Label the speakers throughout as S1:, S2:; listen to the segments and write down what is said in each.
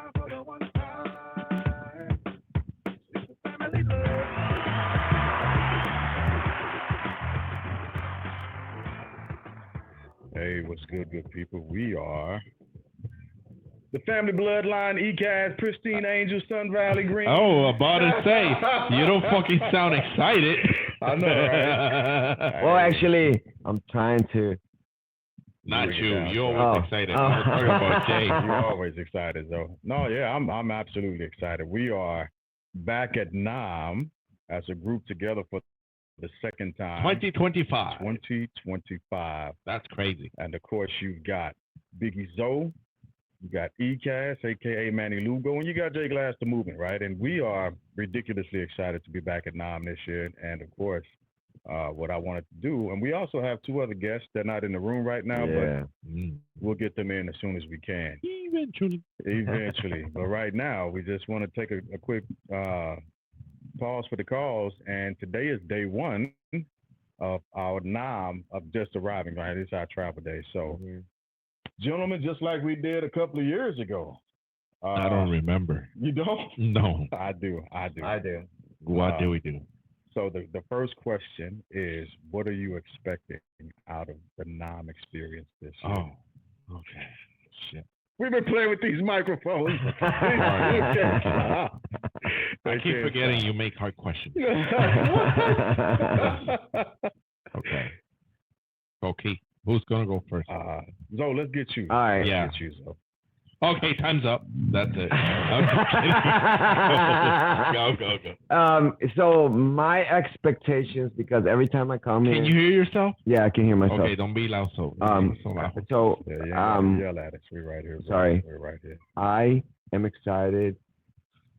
S1: Hey, what's good, good people? We are the family bloodline, ECAS, Pristine Angel, Sun Valley Green.
S2: Oh, about to say, you don't fucking sound excited.
S1: I know, right?
S3: Well, actually, I'm trying to.
S2: Not
S1: Bring it
S2: you.
S1: down,
S2: You're
S1: son.
S2: always excited. I was talking about Jay.
S1: You're always excited, though. No, yeah, I'm absolutely excited. We are back at NAM as a group together for the second time.
S2: 2025.
S1: 2025.
S2: That's crazy.
S1: And of course, you've got Biggie Zoe, you got ECAS, aka Manny Lugo, and you got Jay Glass, the movement, right? And we are ridiculously excited to be back at NAM this year. And of course, what I wanted to do, and we also have two other guests. They're not in the room right now, but we'll get them in as soon as we can. Eventually. But right now, we just want to take a quick pause for the calls. And today is day one of our NAM of just arriving, right? It's our travel day. So, gentlemen, just like we did a couple of years ago.
S2: I don't remember.
S1: You don't?
S2: No.
S1: I do.
S2: What do we do?
S1: So the first question is, what are you expecting out of the NAM experience this year?
S2: Oh, okay. Shit.
S1: We've been playing with these microphones.
S2: I keep forgetting you make hard questions. Okay. Okay. Who's going to go first?
S1: Zoe, let's get you.
S3: All right.
S2: Yeah.
S1: Let's get you, Zoe.
S2: Okay, time's up. That's it. I'm just kidding. Go.
S3: So my expectations, because every time I come
S2: Can you hear yourself?
S3: yeah, I can hear myself.
S2: Okay, don't be loud. So loud.
S3: So
S1: yell at us. We're right here. Bro.
S3: Sorry.
S1: We're right here.
S3: I am excited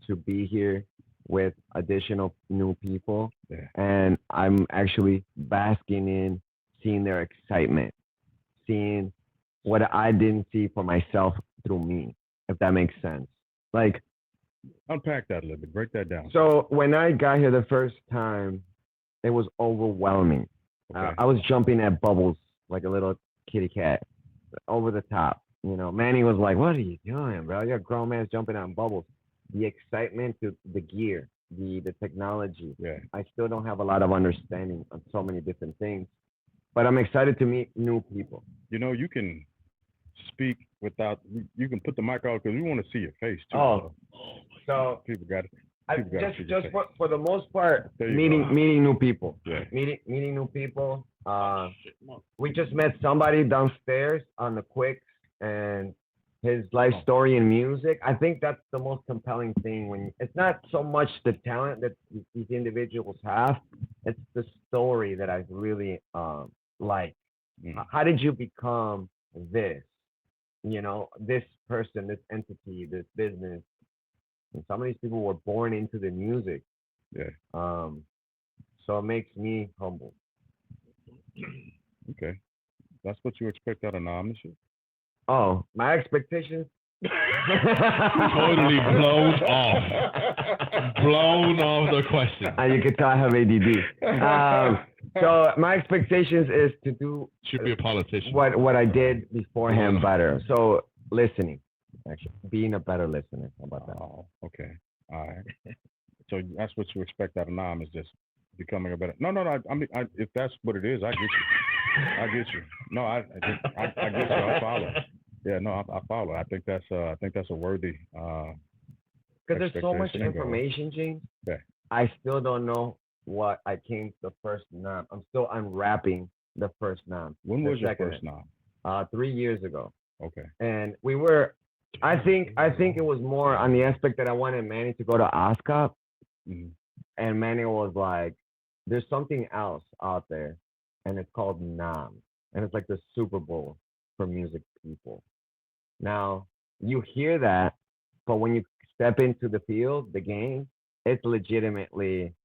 S3: to be here with additional new people, and I'm actually basking in seeing their excitement, seeing what I didn't see for myself through me, if that makes sense. Like,
S1: unpack that a little bit. Break that down.
S3: So when I got here the first time, it was overwhelming.
S1: Okay.
S3: I was jumping at bubbles like a little kitty cat, over the top. You know, Manny was like, "What are you doing, bro? You're a grown man jumping on bubbles." The excitement, the gear, the technology.
S1: Yeah.
S3: I still don't have a lot of understanding of so many different things, but I'm excited to meet new people.
S1: You know, you can speak without, you can put the mic out because we want to see your face too.
S3: Oh, so
S1: people got it.
S3: Just for the most part, meeting new people.
S1: Yeah.
S3: Meeting new people. We just met somebody downstairs on the quick, and his life story and music. I think that's the most compelling thing. When it's not so much the talent that these individuals have, it's the story that I really like. How did you become this? You know, this person, this entity, this business. And some of these people were born into the music.
S1: Yeah.
S3: So it makes me humble.
S1: Okay. That's what you expect out of NAM this year?
S3: Oh, my expectations?
S2: Totally blown off. Blown off the question.
S3: And you can tell I have ADD. So my expectations is to do
S2: should be a politician.
S3: What I did beforehand better. So listening, actually, being a better listener. How about that?
S1: Oh, okay. All right. So that's what you expect out of NAM, is just becoming a better. No. I mean, if that's what it is, I get you. No, I get you. I follow. Yeah, no, I follow. I think that's a worthy.
S3: Because there's so much information, James.
S1: Yeah.
S3: I still don't know what I came to the first NAM. I'm still unwrapping the first NAM.
S1: When was your first NAM?
S3: 3 years ago.
S1: Okay.
S3: And we were, I think it was more on the aspect that I wanted Manny to go to ASCAP.
S1: Mm-hmm.
S3: And Manny was like, there's something else out there, and it's called NAM. And it's like the Super Bowl for music people. Now, you hear that, but when you step into the field, the game, it's legitimately,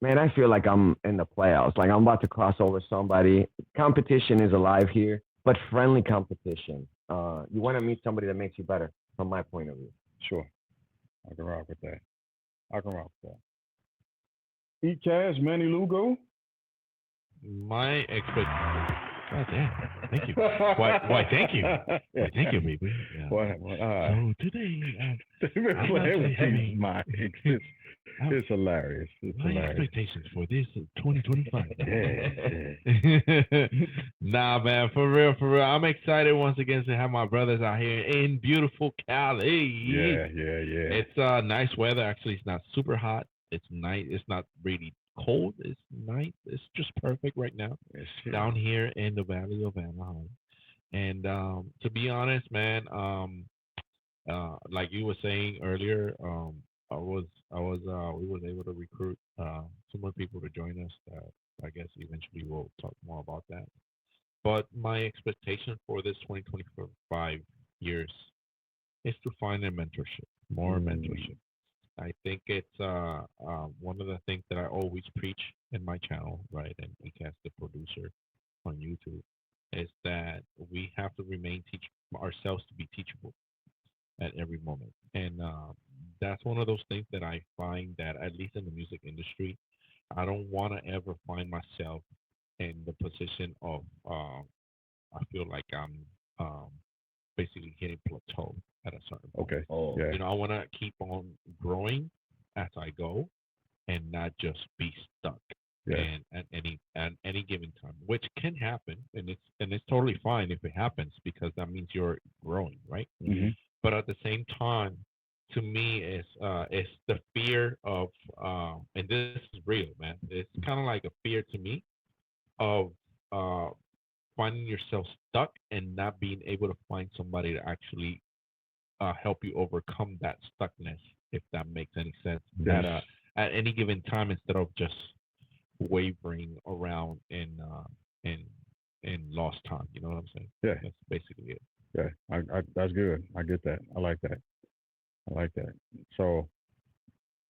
S3: man, I feel like I'm in the playoffs. Like I'm about to cross over somebody. Competition is alive here, but friendly competition. You want to meet somebody that makes you better, from my point of view.
S1: Sure. I can rock with that. ecast, Manny Lugo?
S2: My Oh, damn. Thank you. Why, thank you. Why, thank you, baby. Yeah. So today, I'm actually having
S1: it's hilarious. It's
S2: my
S1: hilarious.
S2: expectations for this 2025.
S1: Yeah.
S2: Nah, man, for real, for real. I'm excited once again to have my brothers out here in beautiful Cali.
S1: Yeah.
S2: It's nice weather. Actually, it's not super hot. It's nice. It's not really cold. It's nice. It's just perfect right now down here in the Valley of Anaheim. And to be honest, man, like you were saying earlier, we was able to recruit some more people to join us. That I guess eventually we'll talk more about that. But my expectation for this 2025 years is to find a mentorship, more mentorship. I think it's one of the things that I always preach in my channel, right, and as the producer on YouTube, is that we have to remain teach ourselves to be teachable at every moment, and that's one of those things that I find that at least in the music industry, I don't want to ever find myself in the position of I feel like I'm um, basically hitting plateau at a certain point.
S1: Okay. Yeah.
S2: I want to keep on growing as I go and not just be stuck.
S1: Yeah.
S2: And at any given time, which can happen, and it's totally fine if it happens because that means you're growing, right?
S1: Mm-hmm.
S2: But at the same time, to me, it's the fear of, and this is real, man. It's kind of like a fear to me of uh, finding yourself stuck and not being able to find somebody to actually help you overcome that stuckness, if that makes any sense.
S1: Yes.
S2: At any given time, instead of just wavering around in in lost time. You know what I'm saying?
S1: Yeah.
S2: That's basically it.
S1: Yeah. That's good. I get that. I like that. I like that. So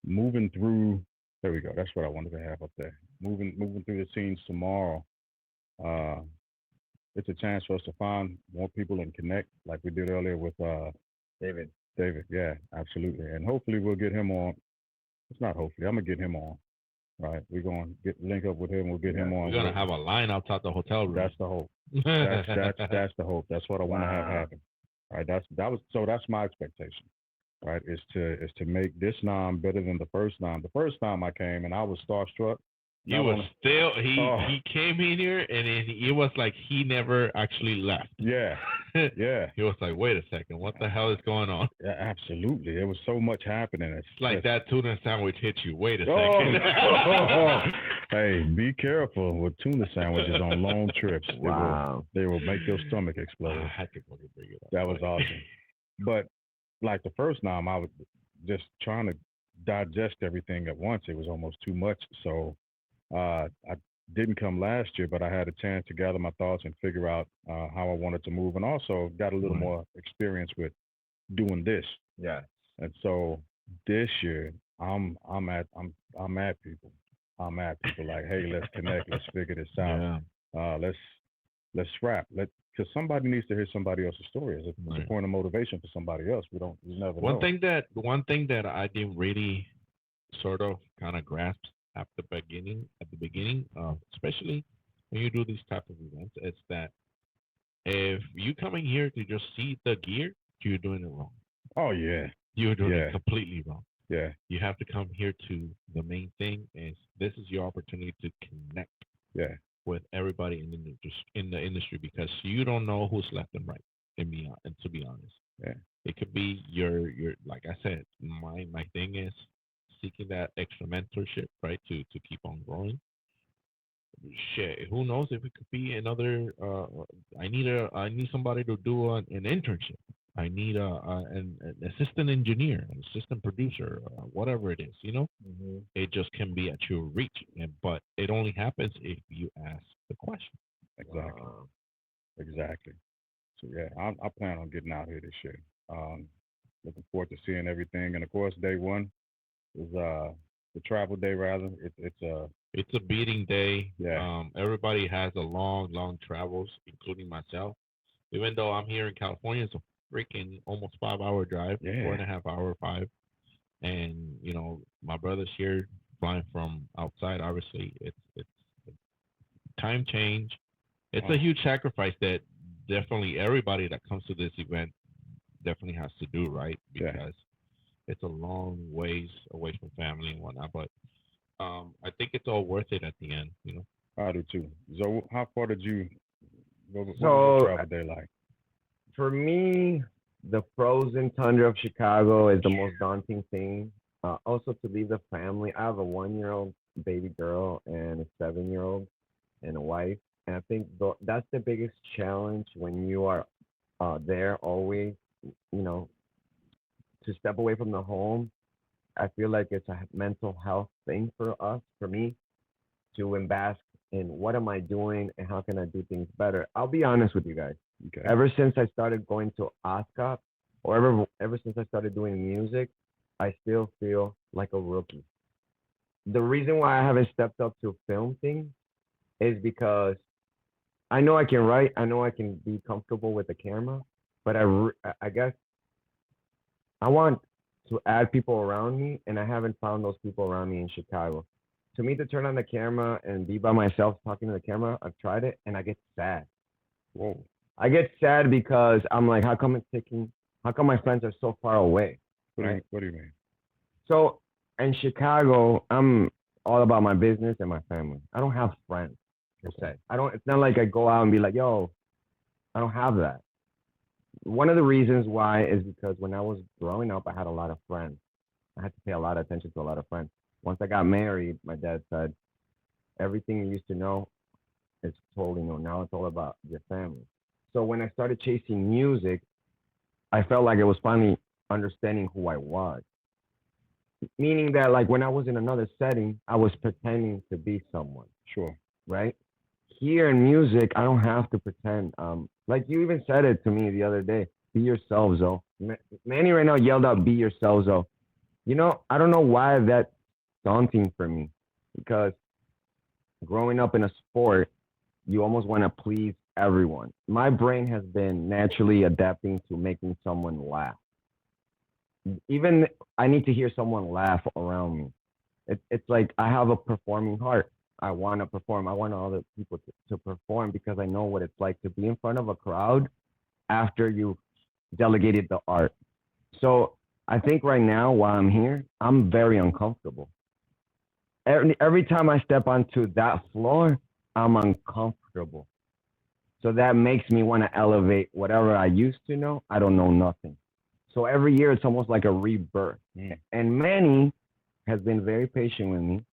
S1: moving through, there we go. That's what I wanted to have up there. Moving through the scenes tomorrow. Uh, it's a chance for us to find more people and connect like we did earlier with
S3: David.
S1: David. Yeah, absolutely. And hopefully we'll get him on. It's not hopefully. I'm gonna get him on. Right. We're gonna link up with him. We'll get him on.
S2: We're gonna have a line outside the hotel room.
S1: That's the hope. That's the hope. That's what I want to have happen. Right. That's my expectation. Right. Is to make this nom better than the first nom. The first time I came and I was starstruck.
S2: You was still he came in here and it was like he never actually left.
S1: Yeah. Yeah.
S2: He was like, wait a second, what the hell is going on?
S1: Yeah, absolutely. There was so much happening.
S2: It's like that tuna sandwich hit you. Wait a
S1: second. Hey, be careful with tuna sandwiches on long trips.
S3: Wow.
S1: They will make your stomach explode.
S2: I had to fucking bring it up.
S1: That was awesome. But like the first time, I was just trying to digest everything at once. It was almost too much. So I didn't come last year, but I had a chance to gather my thoughts and figure out how I wanted to move, and also got a little more experience with doing this.
S3: Yeah.
S1: And so this year, I'm at people. I'm at people like, hey, let's connect. Let's figure this out.
S2: Yeah.
S1: Let's rap. Because somebody needs to hear somebody else's story. It's a point of motivation for somebody else. We never know.
S2: One thing that I didn't really sort of kind of grasp at the beginning, especially when you do these type of events, is that if you coming here to just see the gear, you're doing it wrong.
S1: Oh yeah,
S2: you're doing it completely wrong.
S1: Yeah,
S2: you have to come here to the main thing. Is this is your opportunity to connect.
S1: Yeah.
S2: With everybody in the industry, because you don't know who's left and right. And to be honest,
S1: yeah,
S2: it could be your like I said, my thing is seeking that extra mentorship, right, to keep on growing. Shit, who knows if it could be another I need somebody to do an internship. I need an assistant engineer, an assistant producer, whatever it is, It just can be at your reach, but it only happens if you ask the question.
S1: Exactly. Exactly. So yeah, I plan on getting out here this year. Looking forward to seeing everything, and of course, day one is the travel day. Rather,
S2: it's a beating day.
S1: Yeah.
S2: Everybody has a long travels, including myself. Even though I'm here in California, it's a freaking almost 5-hour drive, 4.5 hour, 5. And my brother's here flying from outside. Obviously, it's time change. It's a huge sacrifice that definitely everybody that comes to this event definitely has to do, right?
S1: Yeah.
S2: Because it's a long ways away from family and whatnot. But I think it's all worth it at the end, you know.
S1: I do too. So, how far did you? What was your
S3: So
S1: travel day like?
S3: for me, the frozen tundra of Chicago is the most daunting thing. Also, to leave the family. I have a 1 year old baby girl and a 7 year old and a wife. And I think that's the biggest challenge when you are there always, you know, to step away from the home. I feel like it's a mental health thing for us, for me, to embask in what am I doing and how can I do things better. I'll be honest with you guys.
S1: Okay.
S3: Ever since I started going to ASCAP, or ever since I started doing music, I still feel like a rookie. The reason why I haven't stepped up to film things is because I know I can write, I know I can be comfortable with the camera, but I guess I want to add people around me, and I haven't found those people around me in Chicago. To me, to turn on the camera and be by myself talking to the camera, I've tried it and I get sad.
S1: Whoa.
S3: I get sad because I'm like, how come it's taking? How come my friends are so far away? Right.
S1: What do you mean?
S3: So in Chicago, I'm all about my business and my family. I don't have friends per se. I don't. It's not like I go out and be like, yo, I don't have that. One of the reasons why is because when I was growing up, I had a lot of friends. I had to pay a lot of attention to a lot of friends. Once I got married, my dad said, everything you used to know is told, now it's all about your family. So when I started chasing music, I felt like it was finally understanding who I was. Meaning that like when I was in another setting, I was pretending to be someone,
S1: Sure.
S3: right? Here in music, I don't have to pretend. Like you even said it to me the other day. Be yourself, Zo. Manny right now yelled out, "Be yourself, Zo." I don't know why that's daunting for me, because growing up in a sport, you almost want to please everyone. My brain has been naturally adapting to making someone laugh. Even I need to hear someone laugh around me. It's like I have a performing heart. I want to perform. I want other people to perform because I know what it's like to be in front of a crowd after you delegated the art. So I think right now, while I'm here, I'm very uncomfortable. Every time I step onto that floor, I'm uncomfortable. So that makes me want to elevate whatever I used to know. I don't know nothing. So every year it's almost like a rebirth. And Manny has been very patient with me,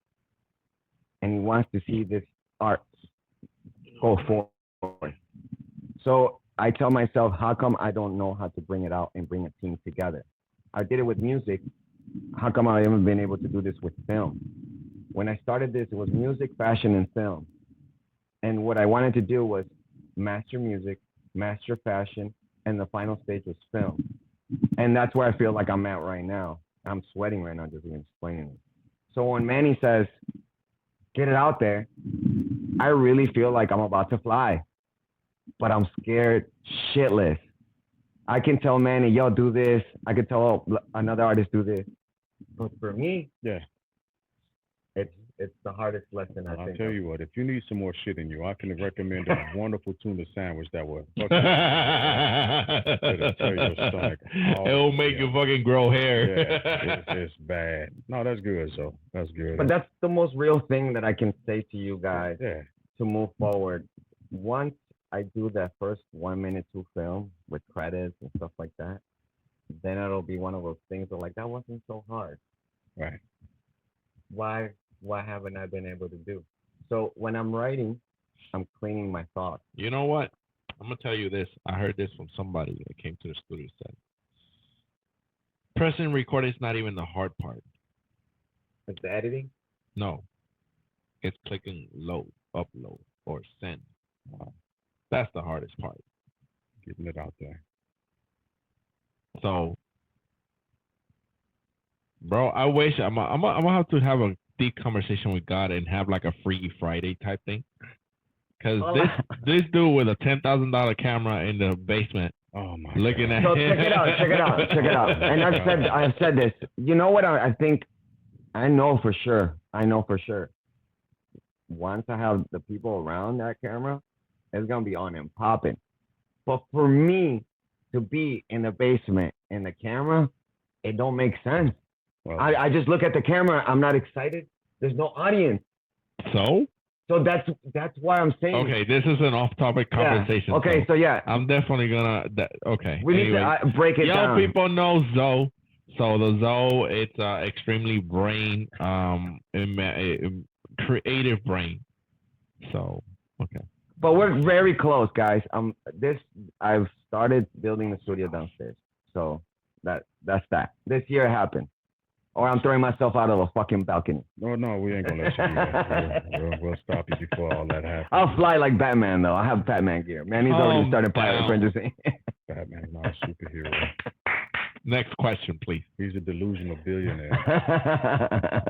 S3: and he wants to see this art go forward. So I tell myself, how come I don't know how to bring it out and bring a team together? I did it with music. How come I haven't been able to do this with film? When I started this, it was music, fashion, and film. And what I wanted to do was master music, master fashion, and the final stage was film. And that's where I feel like I'm at right now. I'm sweating right now just even explaining it. So when Manny says, get it out there, I really feel like I'm about to fly, but I'm scared shitless. I can tell Manny, yo, do this. I can tell another artist, do this. But for me,
S1: Yeah.
S3: it's the hardest lesson I
S1: I'll
S3: think.
S1: tell you what, if you need some more shit in you, I can recommend a wonderful tuna sandwich that will fuck
S2: It'll
S1: tell your stomach.
S2: It will make you fucking grow hair.
S1: Yeah, it's bad. No, that's good, so that's good.
S3: But that's the most real thing that I can say to you guys
S1: Yeah.
S3: to move forward. Once I do that first 1 minute to film with credits and stuff like that, then it'll be one of those things that like that wasn't so hard.
S1: Right.
S3: Why haven't I been able to do? So when I'm writing, I'm cleaning my thoughts.
S2: You know what? I'm gonna tell you this. I heard this from somebody that came to the studio. Said pressing record is not even the hard part.
S3: It's the editing.
S2: No, it's clicking load, upload, or send. That's the hardest part.
S1: Getting it out there.
S2: So, bro, I wish I'm gonna have to have a deep conversation with God and have like a free Friday type thing. Cause this dude with a $10,000 camera in the basement,
S1: oh my
S2: looking
S1: God.
S2: at
S3: So check it out. And I've said this. You know what? I think I know for sure. Once I have the people around that camera, It's gonna be on and popping. But for me to be in the basement in the camera, it don't make sense.
S1: Well,
S3: I just look at the camera. I'm not excited. There's no audience.
S2: So
S3: So that's why I'm saying.
S2: okay, this is an off-topic
S3: Yeah.
S2: conversation.
S3: Okay, so yeah,
S2: I'm definitely gonna. Okay.
S3: we need
S2: Anyway,
S3: to break it
S2: young
S3: down.
S2: people know Zoe. So the Zoe, it's extremely brain creative brain. So okay.
S3: But we're very close, guys. I've started building the studio downstairs. So that's that. This year it happened. Or I'm throwing myself out of a fucking balcony.
S1: no, we ain't gonna let you do that. We'll stop you before all that happens.
S3: I'll fly like Batman though. I have Batman gear. Man, he's already started apprenticing.
S1: Batman's not a superhero.
S2: Next question, please.
S1: He's a delusional billionaire.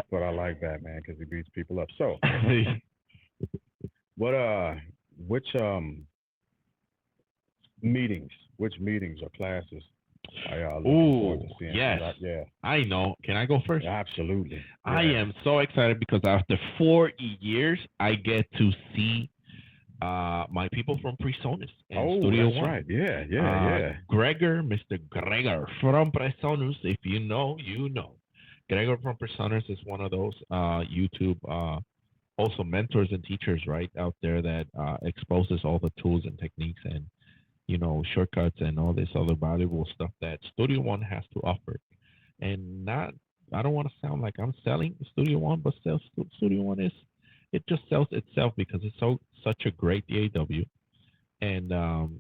S1: But I like Batman because he beats people up. So, which meetings or classes are y'all looking forward to seeing?
S2: Yes.
S1: Yeah.
S2: I know. Can I go first?
S1: Absolutely.
S2: I
S1: Yeah.
S2: am so excited because after 4 years, I get to see my people from Presonus and Studio
S1: that's
S2: One.
S1: right. Yeah.
S2: Gregor, Mr. Gregor from Presonus. If you know, you know. Gregor from Presonus is one of those YouTube also mentors and teachers right out there that exposes all the tools and techniques and shortcuts and all this other valuable stuff that Studio One has to offer. And I don't want to sound like I'm selling Studio One, but Studio One it just sells itself because it's such a great DAW. And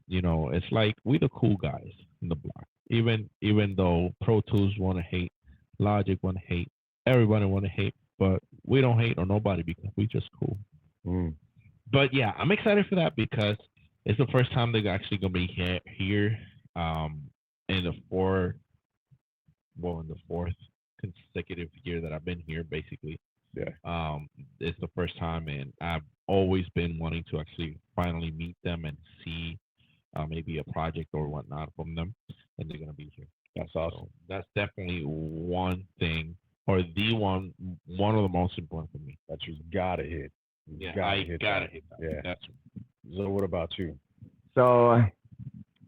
S2: it's like we the cool guys in the block. Even though Pro Tools want to hate, Logic want to hate, everybody want to hate, but we don't hate on nobody because we just cool. But yeah, I'm excited for that because it's the first time they're actually gonna be here in the fourth consecutive year that I've been here, basically.
S1: Yeah.
S2: It's the first time, and I've always been wanting to actually finally meet them and see maybe a project or whatnot from them, and they're gonna be here.
S1: That's awesome.
S2: So that's definitely one thing, or one of the most important for me.
S1: That you gotta hit.
S2: I gotta hit that.
S1: Yeah.
S2: That's
S1: So what about you?
S3: So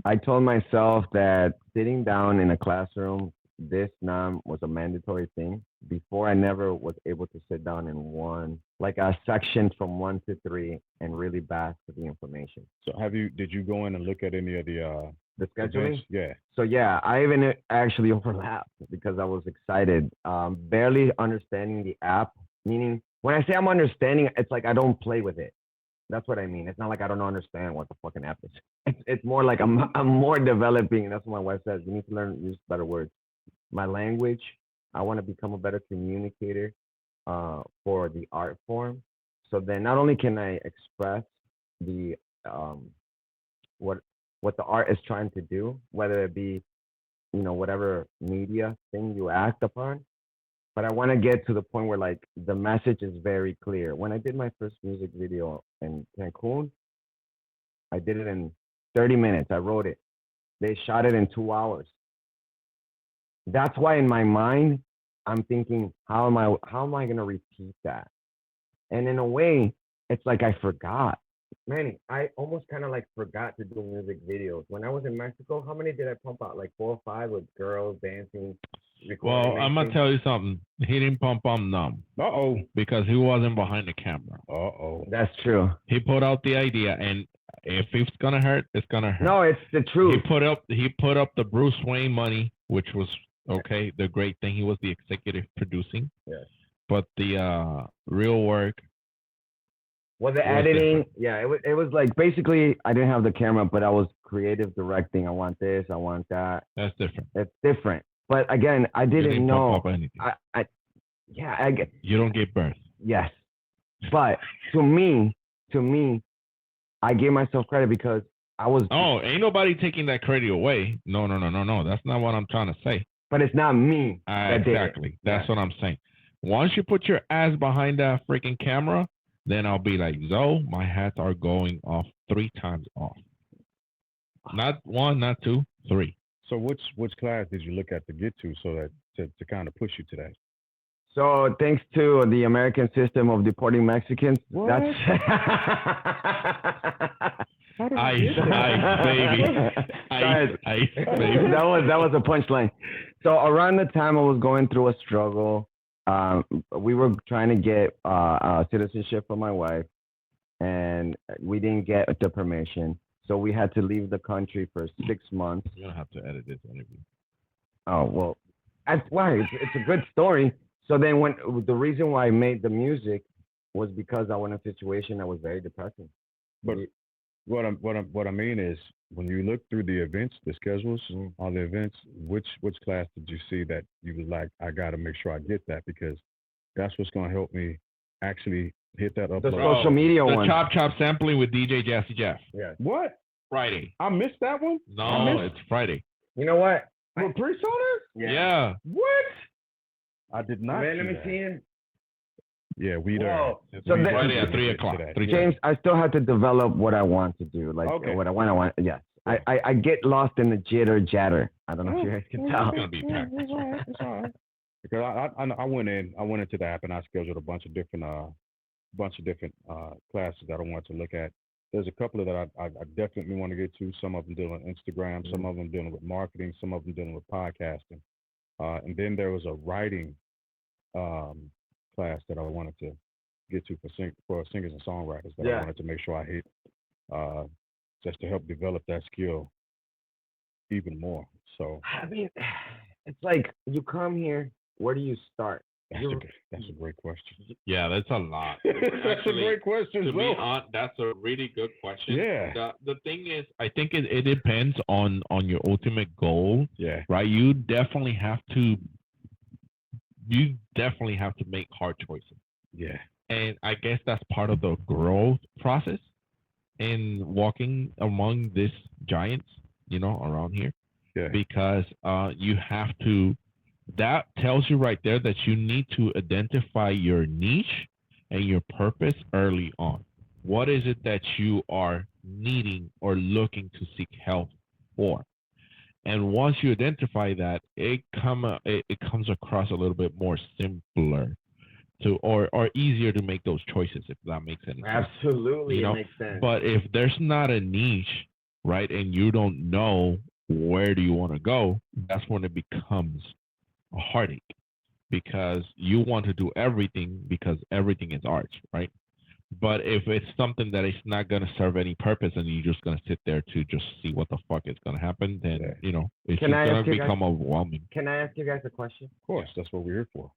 S3: I told myself that sitting down in a classroom, this NAM was a mandatory thing. Before, I never was able to sit down in a section from 1 to 3 and really bask the information.
S1: So did you go in and look at any of the
S3: scheduling?
S1: events? Yeah.
S3: So yeah, I even actually overlapped because I was excited. Barely understanding the app, meaning when I say I'm understanding, it's like I don't play with it. That's what I mean. It's not like I don't understand what the fucking app is. It's more like I'm more developing. That's what my wife says. You need to learn use better words. My language. I want to become a better communicator for the art form. So then not only can I express the what the art is trying to do, whether it be whatever media thing you act upon, but I want to get to the point where like the message is very clear. When I did my first music video in Cancun, I did it in 30 minutes. I wrote it. They shot it in 2 hours. That's why in my mind, I'm thinking, how am I going to repeat that? And in a way, it's like I forgot. Manny, I almost kind of like forgot to do music videos. When I was in Mexico, how many did I pump out? Like 4 or 5 with girls dancing.
S2: Well, I'm gonna tell you something. He didn't pump none. Because he wasn't behind the camera.
S3: That's true.
S2: He put out the idea, and if it's gonna hurt, it's gonna hurt.
S3: No, it's the truth.
S2: He put up the Bruce Wayne money, which was okay. The great thing, he was the executive producing.
S3: Yes.
S2: But the real work.
S3: Well, the editing, yeah, it was like basically I didn't have the camera, but I was creative directing. I want this, I want that.
S2: That's different.
S3: It's different. But again, I didn't know. I get.
S2: You don't give birth.
S3: Yes, but to me, I gave myself credit because I was.
S2: Oh, ain't nobody taking that credit away. No. That's not what I'm trying to say.
S3: But it's not me.
S2: Exactly. That's what I'm saying. Once you put your ass behind that freaking camera, then I'll be like, Zoe, my hats are going off 3 times off. Not 1, not 2, 3.
S1: So which class did you look at to get to so that to kind of push you to that?
S3: So thanks to the American system of deporting Mexicans,
S1: What?
S3: that's
S1: How did I
S2: Ice,
S1: get that?
S2: ice, baby.
S3: Guys,
S2: Ice, baby.
S3: that was a punchline. So around the time I was going through a struggle, we were trying to get citizenship for my wife, and we didn't get the permission. So we had to leave the country for 6 months.
S2: You're gonna have to edit this interview.
S3: Oh well, that's why it's a good story. So then when the reason why I made the music was because I was in a situation that was very depressing.
S1: But what I mean is, when you look through the events, the schedules, all the events, which class did you see that you was like, I got to make sure I get that, because that's what's going to help me actually hit that upload.
S3: The social media
S2: The
S3: one.
S2: Chop Chop sampling with DJ Jazzy Jeff.
S3: Yeah.
S1: What?
S2: Friday.
S1: I missed that one.
S2: No, it's Friday.
S3: You know what?
S1: For personas?
S2: Yeah.
S1: What? I did not.
S3: Wait,
S1: see
S3: let me
S1: that.
S3: see it.
S1: Yeah, we there.
S3: Whoa.
S2: It's
S3: So
S2: Friday
S3: then-
S2: at 3 o'clock.
S3: James, I still have to develop what I want to do. Like
S1: Okay.
S3: what I want. Yes. I get lost in the jitter jatter. I don't know if you guys can tell.
S2: It's gonna be packed.
S1: It's all right. It's all right. Because I went into the app and I scheduled a bunch of different classes that I wanted to look at. There's a couple of that I definitely want to get to. Some of them dealing with Instagram, some of them dealing with marketing, some of them dealing with podcasting. And then there was a writing class that I wanted to get to for singers and songwriters that I wanted to make sure I hit, just to help develop that skill even more. So
S3: I mean, it's like you come here. Where do you start?
S1: that's a great question.
S2: Yeah, that's a lot.
S1: That's a great question.
S2: To be
S1: Will.
S2: honest, that's a really good question.
S1: Yeah.
S2: The thing is, I think it depends on your ultimate goal,
S1: Yeah.
S2: right? You definitely have to make hard choices.
S1: Yeah.
S2: And I guess that's part of the growth process in walking among these giants, around here.
S1: Yeah.
S2: Because you have to, that tells you right there that you need to identify your niche and your purpose early on. What is it that you are needing or looking to seek help for? And once you identify that, it comes across a little bit more simpler to or easier to make those choices, if that makes any sense.
S3: Absolutely, it makes sense.
S2: But if there's not a niche, right, and you don't know where do you want to go, that's when it becomes a heartache, because you want to do everything because everything is art, right? But if it's something that is not going to serve any purpose and you're just going to sit there to just see what the fuck is going to happen, then, it's just going to become overwhelming.
S3: Can I ask you guys a question?
S1: Of course, that's what we're here for.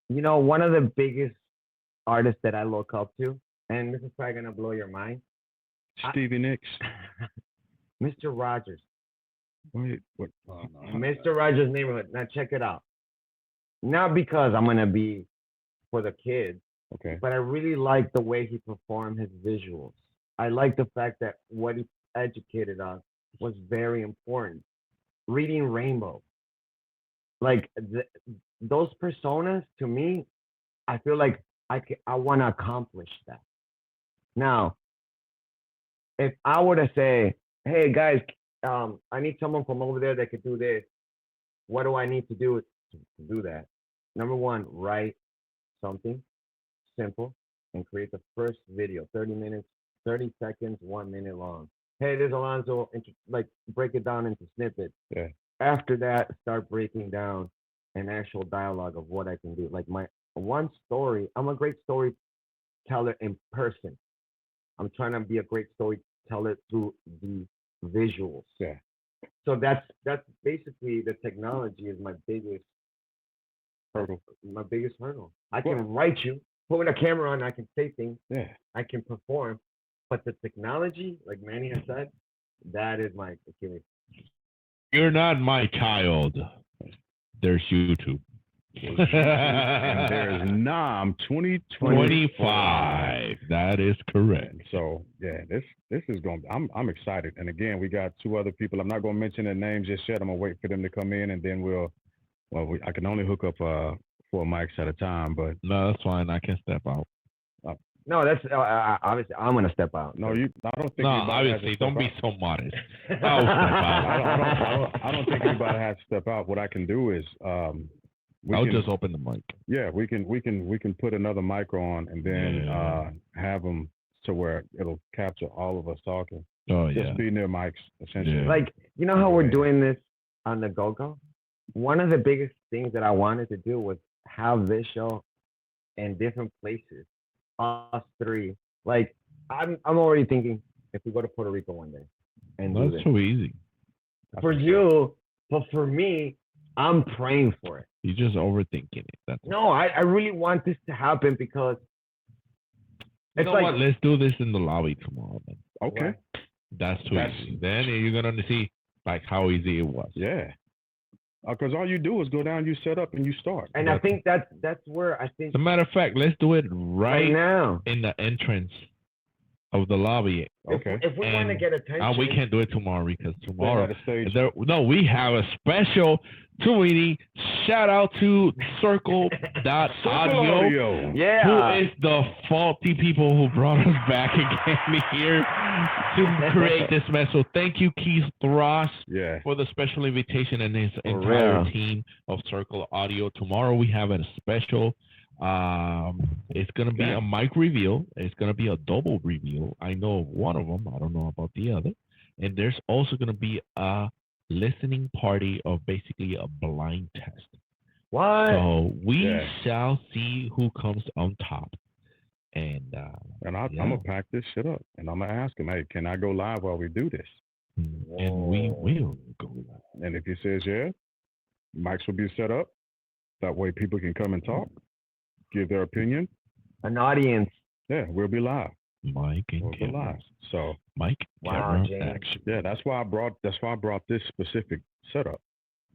S3: One of the biggest artists that I look up to, and this is probably going to blow your mind,
S1: Stevie Nicks.
S3: Mr. Rogers.
S1: Wait, what?
S3: Mr. Rogers' Neighborhood. Now check it out. Not because I'm going to be for the kids,
S1: Okay.
S3: but I really like the way he performed his visuals. I like the fact that what he educated us was very important. Reading Rainbow. Like those personas, to me, I feel like I want to accomplish that. Now, if I were to say, hey, guys, I need someone from over there that could do this, what do I need to do to do that? Number one, write something simple and create the first video, 30 minutes, 30 seconds, 1 minute long. Hey, there's Alonzo, like break it down into snippets.
S1: Yeah.
S3: After that, start breaking down an actual dialogue of what I can do. Like my one story, I'm a great storyteller in person. I'm trying to be a great storyteller through the visuals.
S1: Yeah.
S3: So that's basically the technology is my biggest
S1: hurdle.
S3: My biggest hurdle. I can write you, put a camera on, I can say things.
S1: Yeah.
S3: I can perform, but the technology, like Manny has said, that is my Achilles.
S2: You're not my child. There's YouTube.
S1: And there's Nam
S2: 2025. That is correct.
S1: So yeah, this is going to be, I'm excited. And again, we got two other people. I'm not going to mention their names just yet. I'm going to wait for them to come in, and then I can only hook up 4 mics at a time, but
S2: no, that's fine. I can step out.
S3: No, that's obviously I'm gonna step out.
S1: No, I don't think.
S2: No, obviously, don't be so modest. I'll step out.
S1: I don't think anybody has to step out. What I can do is,
S2: I'll just open the mic.
S1: Yeah, we can put another mic on and then have them to where it'll capture all of us talking.
S2: Oh
S1: Just be near mics, essentially.
S2: Yeah.
S3: Like, you know how we're doing this on the go-go? One of the biggest things that I wanted to do was have this show in different places, us three. Like, I'm already thinking if we go to Puerto Rico one day and do
S2: That's
S3: this.
S2: so easy.
S3: For you, but for me, I'm praying for it.
S2: You're just overthinking it. That's
S3: No, I really want this to happen because
S2: you
S3: it's
S2: know
S3: like,
S2: what? Let's do this in the lobby tomorrow. Then.
S1: Okay.
S2: That's too easy. Then you're gonna see like how easy it was.
S1: Yeah. Because all you do is go down, you set up, and you start.
S3: and I think that's where I think
S2: As a matter of fact, let's do it
S3: right now.
S2: in the entrance of the lobby.
S1: Okay.
S3: If we want to
S2: And-
S3: get attention,
S2: we can't do it tomorrow because tomorrow
S1: the stage.
S2: we have a special tweety shout out to Circle.audio.
S3: Yeah.
S2: Who is the faulty people who brought us back again here to create this mess? So thank you, Keith Ross,
S1: Yeah.
S2: for the special invitation and his
S3: For
S2: entire
S3: real.
S2: team of Circle Audio. Tomorrow we have a special. It's gonna be a mic reveal. It's gonna be a double reveal. I know of one of them. I don't know about the other. And there's also gonna be a listening party of basically a blind test.
S3: What?
S2: So we
S1: Yeah.
S2: shall see who comes on top. And
S1: I'm gonna pack this shit up, and I'm gonna ask him, hey, can I go live while we do this?
S2: and we will go live.
S1: And if he says yeah, mics will be set up. That way, people can come and talk, give their opinion.
S3: An audience.
S1: Yeah, we'll be live.
S2: Mike and
S1: We'll be
S2: camera.
S1: live. So
S2: Mike,
S3: Wow,
S2: camera,
S3: James.
S2: action.
S1: yeah, that's why I brought this specific setup.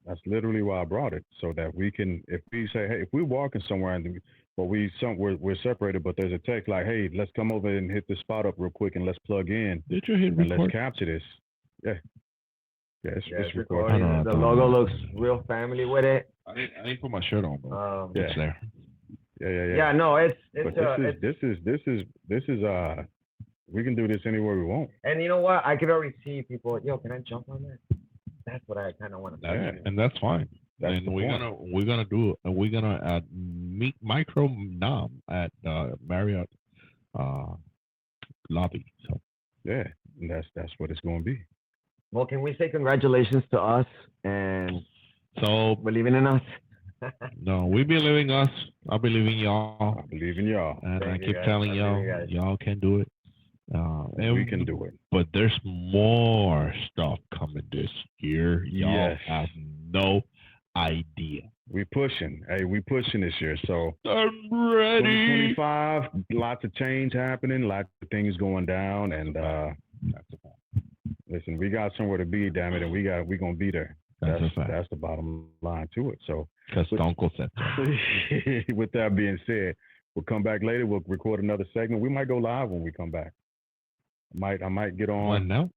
S1: That's literally why I brought it, so that we can, if we say, hey, if we're walking somewhere and we're separated, but there's a text like, hey, let's come over and hit this spot up real quick and let's plug in
S2: Did you hit
S1: and let's
S2: record?
S1: capture this. Yeah, it's
S3: It's
S1: recorded.
S3: recording.
S2: I don't
S3: The
S2: know.
S3: logo looks real family with it.
S2: I didn't put my shirt on, but
S1: Yeah.
S2: it's there.
S1: Yeah.
S3: Yeah, no, it's
S1: But this is we can do this anywhere we want.
S3: and you know what? I could already see people. Yo, can I jump on that? That's what I kind of want to.
S2: And that's fine.
S1: That's
S2: and
S1: the point.
S2: we're gonna meet Micro Nom at Marriott lobby. So
S1: Yeah, and that's what it's going to be.
S3: Well, can we say congratulations to us and believing in us?
S2: no, we believe in us. I believe in y'all,
S1: I believe in y'all.
S2: and
S3: Thank
S2: I
S3: you,
S2: keep
S3: guys.
S2: telling
S3: I
S2: y'all,
S3: believe you guys.
S2: y'all can do it. And
S1: We can do it.
S2: But there's more stuff coming this year. Y'all
S1: Yes.
S2: have no idea.
S1: We pushing. Hey, we pushing this year. So
S2: I'm ready.
S1: 2025, lots of change happening, lots of things going down, and listen, we got somewhere to be, damn it, and we gonna be there.
S2: That's a fact.
S1: That's the bottom line to it. So
S2: Because Stone Cold said so.
S1: with that being said, we'll come back later. We'll record another segment. We might go live when we come back. I might get on.
S2: When now?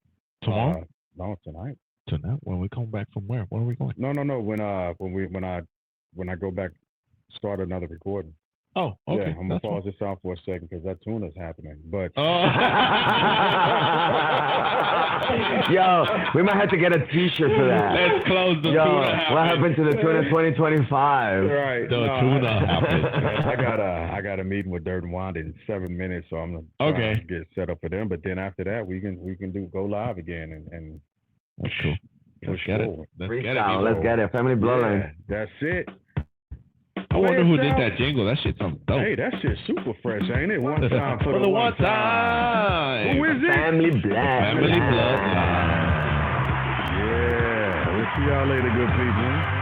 S2: Tomorrow?
S1: No, tonight.
S2: Tonight? When we come back from where? Where are we going?
S1: No. When I go back, start another recording.
S2: Oh, okay.
S1: Yeah, I'm gonna
S2: That's
S1: pause this out for a second because that tuna's happening. But
S3: Yo, we might have to get a T-shirt for that.
S2: Let's close the
S3: Yo,
S2: tuna.
S3: what happened to the tuna 2025?
S1: right,
S2: The tuna happened.
S1: I got a meeting with Dirt and Wanda in 7 minutes, so I'm gonna try to get set up for them. But then after that, we can go live again and
S2: That's cool. Let's
S1: push
S2: get it.
S1: forward.
S2: Let's get it.
S3: Freestyle,
S2: people.
S3: let's get it. Family Bloodline.
S1: Yeah, that's it.
S2: I wonder who did
S1: Yourself.
S2: that jingle. That shit sounds dope.
S1: Hey, that shit's super fresh, ain't it? One time for
S2: For
S1: the one time.
S2: time.
S1: Who is it?
S3: Family Bloodline.
S2: Family Bloodline.
S1: Yeah, we'll see y'all later, good people.